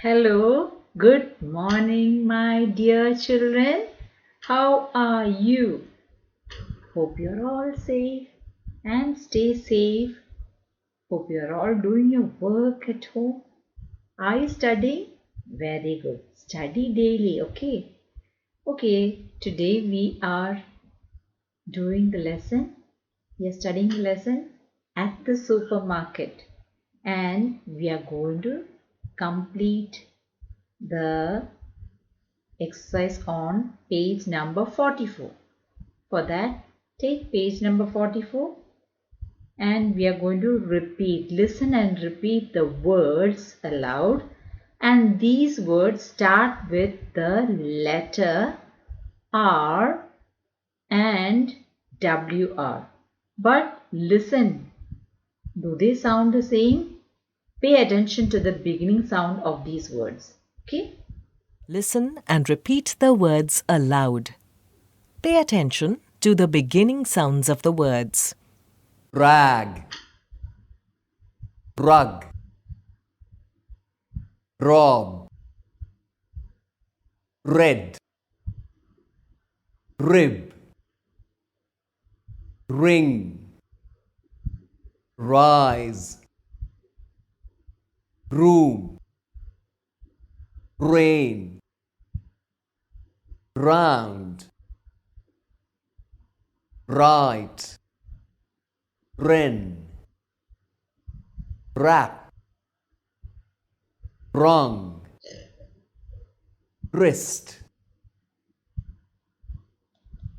Hello, good morning, my dear children. How are you? Hope you're all safe and stay safe. Hope you're all doing your work at home. Are you studying? Very good. Study daily, okay? Okay, today we are doing the lesson. We are studying the lesson at the supermarket and we are going to complete the exercise on page number 44. For that, take page number 44 and we are going to listen and repeat the words aloud, and these words start with the letter R and WR. But listen, do they sound the same? Pay attention to the beginning sound of these words. Okay? Listen and repeat the words aloud. Pay attention to the beginning sounds of the words. Rag, rug, rob, red, rib, ring, rise, room, rain, round, right, wren, wrap, wrong, wrist.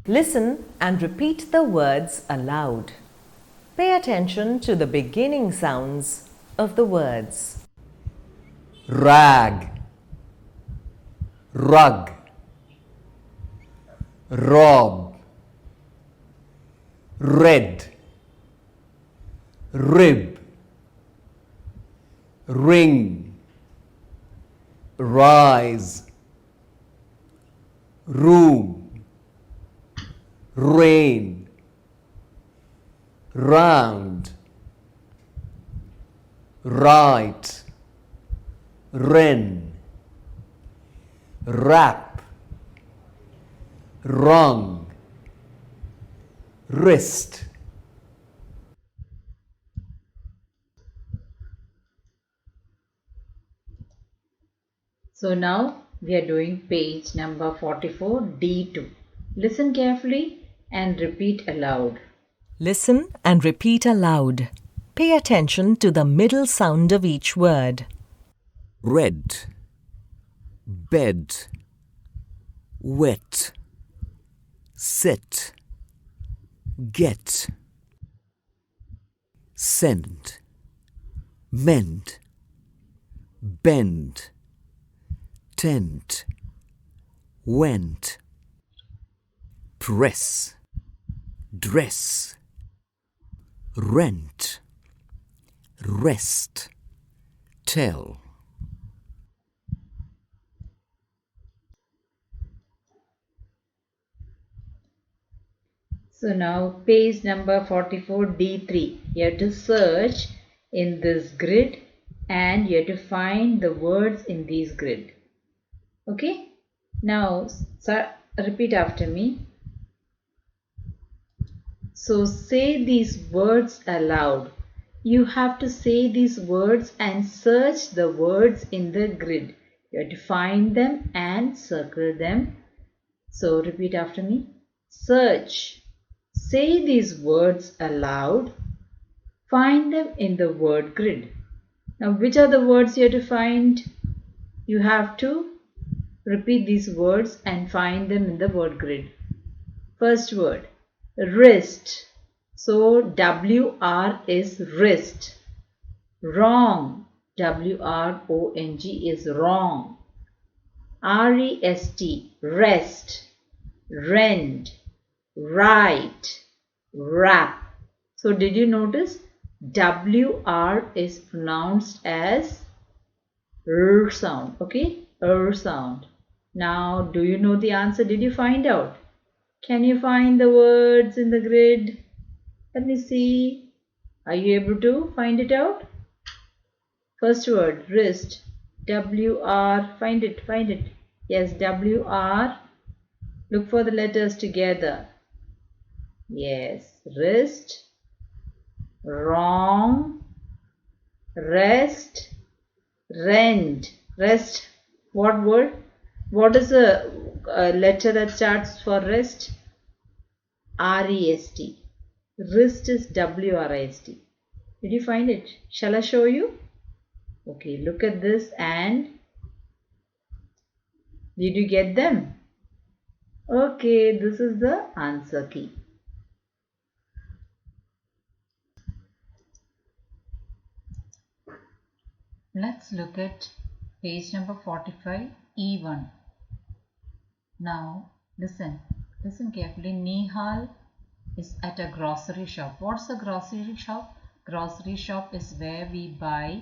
Listen and repeat the words aloud. Pay attention to the beginning sounds of the words. Rag, rug, rob, red, rib, ring, rise, room, rain, round, right, wren, wrap, wrong, wrist. So now we are doing page number 44 D2. Listen carefully and repeat aloud. Listen and repeat aloud. Pay attention to the middle sound of each word. Red, bed, wet, sit, get, send, mend, bend, tent, went, press, dress, rent, rest, tell. So now page number 44 D3. You have to search in this grid and you have to find the words in this grid. Okay? Now repeat after me. So say these words aloud. You have to say these words and search the words in the grid. You have to find them and circle them. So repeat after me. Search. Say these words aloud. Find them in the word grid. Now which are the words you have to find? You have to repeat these words and find them in the word grid. First word, wrist. So WR is wrist. Wrong. WRONG is wrong. REST, rest. Rend, right, wrap. So did you notice WR is pronounced as R sound, okay? R sound. Now, do you know the answer? Did you find out? Can you find the words in the grid? Let me see. Are you able to find it out? First word, wrist. WR, find it. Yes, WR. Look for the letters together. Yes, wrist, wrong, rest, rent. Rest, what word? What is the letter that starts for rest? R-E-S-T. Wrist is W-R-I-S-T. Did you find it? Shall I show you? Okay, look at this and did you get them? Okay, this is the answer key. Let's look at page number 45, E1. Now, listen carefully. Nihal is at a grocery shop. What's a grocery shop? Grocery shop is where we buy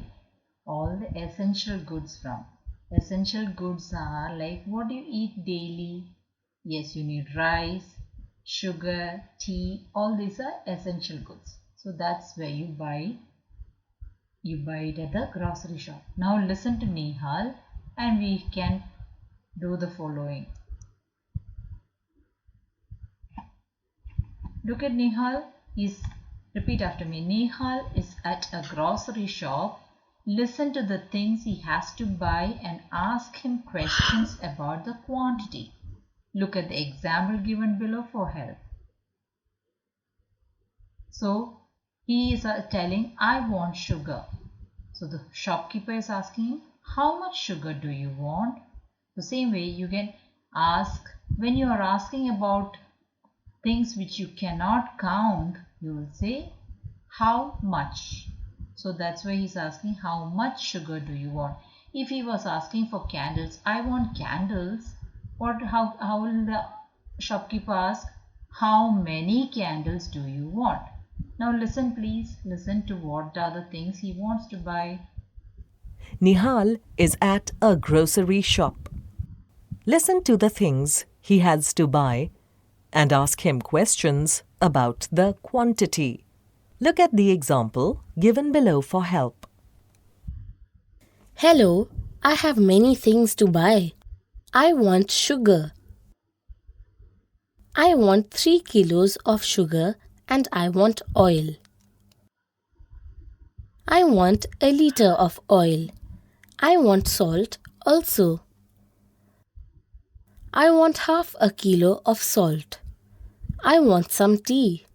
all the essential goods from. Essential goods are like what do you eat daily? Yes, you need rice, sugar, tea, all these are essential goods. So that's where you buy it at the grocery shop. Now listen to Nihal and we can do the following. Look at Nihal. Repeat after me. Nihal is at a grocery shop. Listen to the things he has to buy and ask him questions about the quantity. Look at the example given below for help. So he is telling, I want sugar. So the shopkeeper is asking him, how much sugar do you want? The same way you can ask, when you are asking about things which you cannot count, you will say, how much? So that's why he's asking, how much sugar do you want? If he was asking for candles, I want candles, how will the shopkeeper ask, how many candles do you want? Now listen please, listen to what are the things he wants to buy. Nihal is at a grocery shop. Listen to the things he has to buy and ask him questions about the quantity. Look at the example given below for help. Hello, I have many things to buy. I want sugar. I want 3 kilos of sugar and I want oil. I want a liter of oil. I want salt also. I want half a kilo of salt. I want some tea.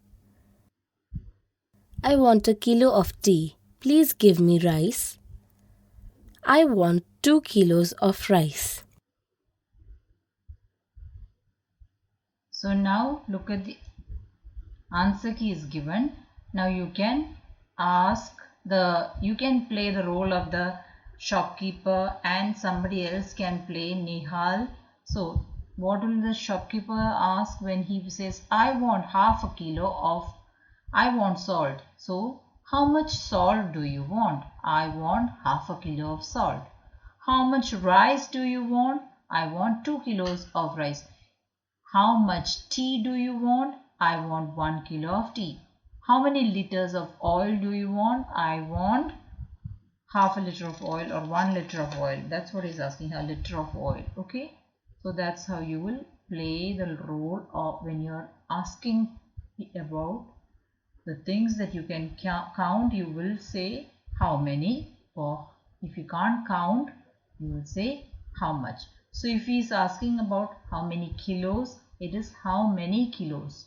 I want a kilo of tea. Please give me rice. I want 2 kilos of rice. So now look at the answer key is given. Now you can play the role of the shopkeeper and somebody else can play Nihal. So what will the shopkeeper ask when he says, I want half a kilo of, I want salt. So how much salt do you want? I want half a kilo of salt. How much rice do you want? I want 2 kilos of rice. How much tea do you want? I want 1 kilo of tea. How many liters of oil do you want? I want half a liter of oil or 1 liter of oil. That's what he's asking, a liter of oil. Okay. So that's how you will play the role of when you're asking about the things that you can count. You will say how many, or if you can't count, you will say how much. So if he is asking about how many kilos, it is how many kilos.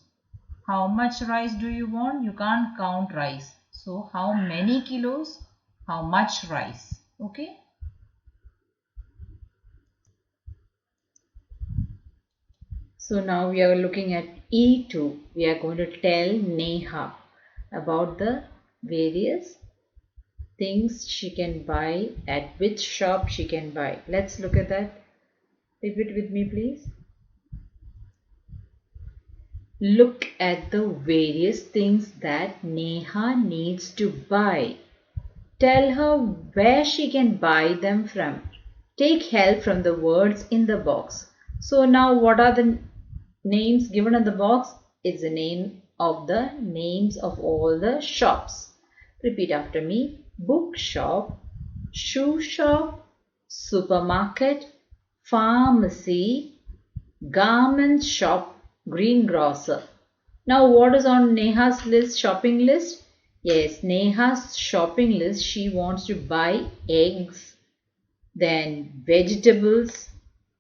How much rice do you want? You can't count rice. So how many kilos? How much rice? Okay. So now we are looking at E2. We are going to tell Neha about the various things she can buy, at which shop she can buy. Let's look at that. Repeat with me please. Look at the various things that Neha needs to buy. Tell her where she can buy them from. Take help from the words in the box. So now what are the names given in the box? It's the names of all the shops. Repeat after me. Book shop, shoe shop, supermarket, pharmacy, garment shop, greengrocer. Now what is on Neha's list, shopping list? Yes, Neha's shopping list, she wants to buy eggs, then vegetables,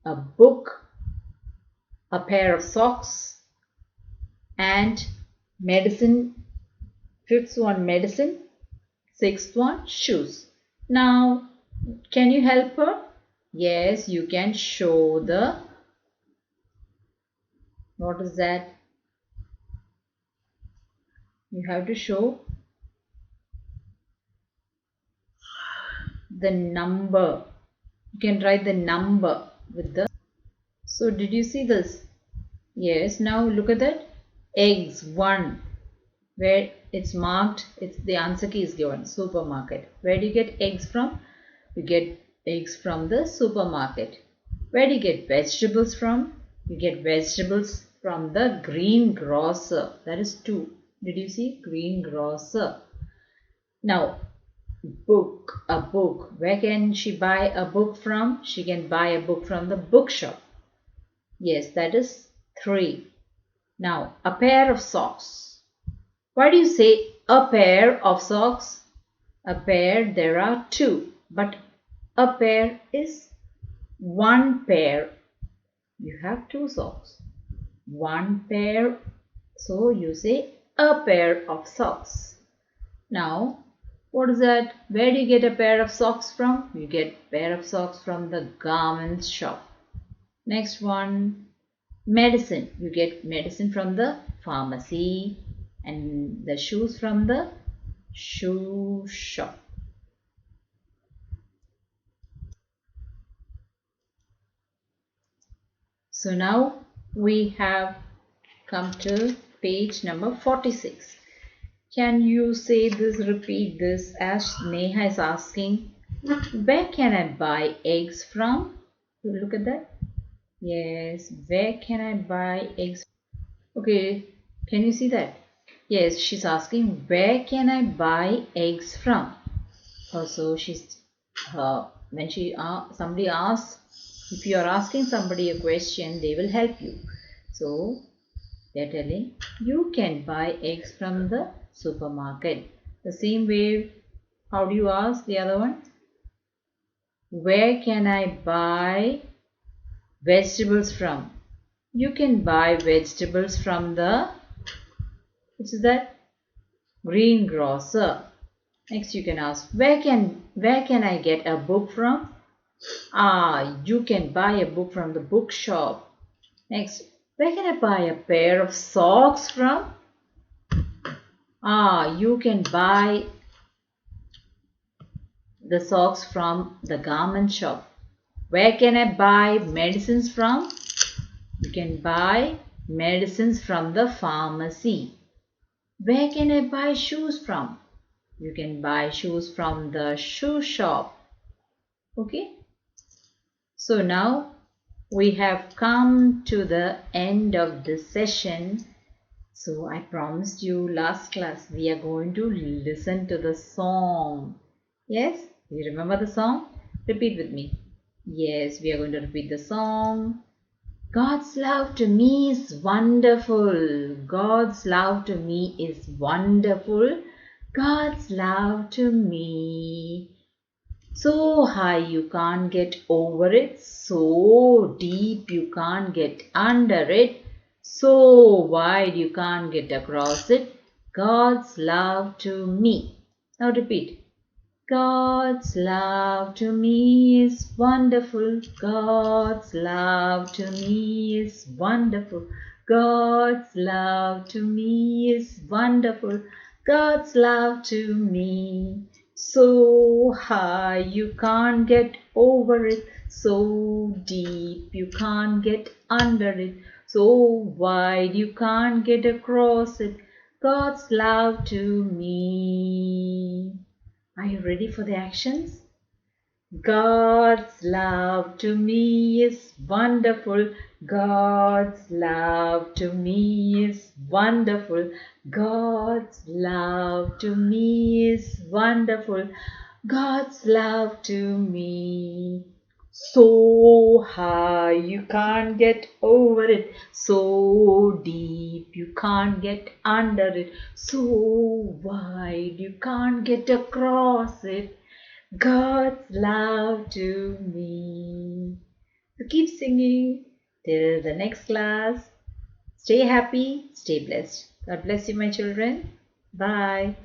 a book, a pair of socks, and medicine. Fifth one, medicine. Sixth one, shoes. Now, can you help her? Yes, you can show the, what is that? You have to show the number. You can write the number with the. So did you see this? Yes, now look at that. Eggs, 1. Where it's marked, it's the answer key is given. Supermarket. Where do you get eggs from? You get eggs from the supermarket. Where do you get vegetables from? You get vegetables from the greengrocer. That is 2. Did you see? Greengrocer. Now, book, a book. Where can she buy a book from? She can buy a book from the bookshop. Yes, that is 3. Now, a pair of socks. Why do you say a pair of socks? A pair, there are 2, but a pair is 1 pair. You have 2 socks. 1 pair, so you say a pair of socks. Now, what is that? Where do you get a pair of socks from? You get pair of socks from the garment shop. Next one, medicine. You get medicine from the pharmacy, and the shoes from the shoe shop. So now we have come to page number 46. Can you say this, repeat this as Neha is asking, where can I buy eggs from? Look at that. Yes, where can I buy eggs? Okay, can you see that? Yes, she's asking, where can I buy eggs from? So she's when somebody asks, if you are asking somebody a question, they will help you. So they're telling you can buy eggs from the supermarket. The same way, how do you ask the other one? Where can I buy vegetables from? You can buy vegetables from the, which is that, greengrocer. Next you can ask, where can I get a book from? You can buy a book from the bookshop. Next, where can I buy a pair of socks from? You can buy the socks from the garment shop. Where can I buy medicines from? You can buy medicines from the pharmacy. Where can I buy shoes from? You can buy shoes from the shoe shop. Okay? So now we have come to the end of this session. So I promised you last class we are going to listen to the song. Yes? You remember the song? Repeat with me. Yes, we are going to repeat the song. God's love to me is wonderful. God's love to me is wonderful. God's love to me. So high you can't get over it. So deep you can't get under it. So wide you can't get across it. God's love to me. Now repeat. God's love to me is wonderful. God's love to me is wonderful. God's love to me is wonderful. God's love to me. So high you can't get over it. So deep you can't get under it. So wide you can't get across it. God's love to me. Are you ready for the actions? God's love to me is wonderful. God's love to me is wonderful. God's love to me is wonderful. God's love to me. So high you can't get over it. So deep you can't get under it. So wide you can't get across it. God's love to me. So keep singing till the next class. Stay happy, stay blessed. God bless you, my children. Bye.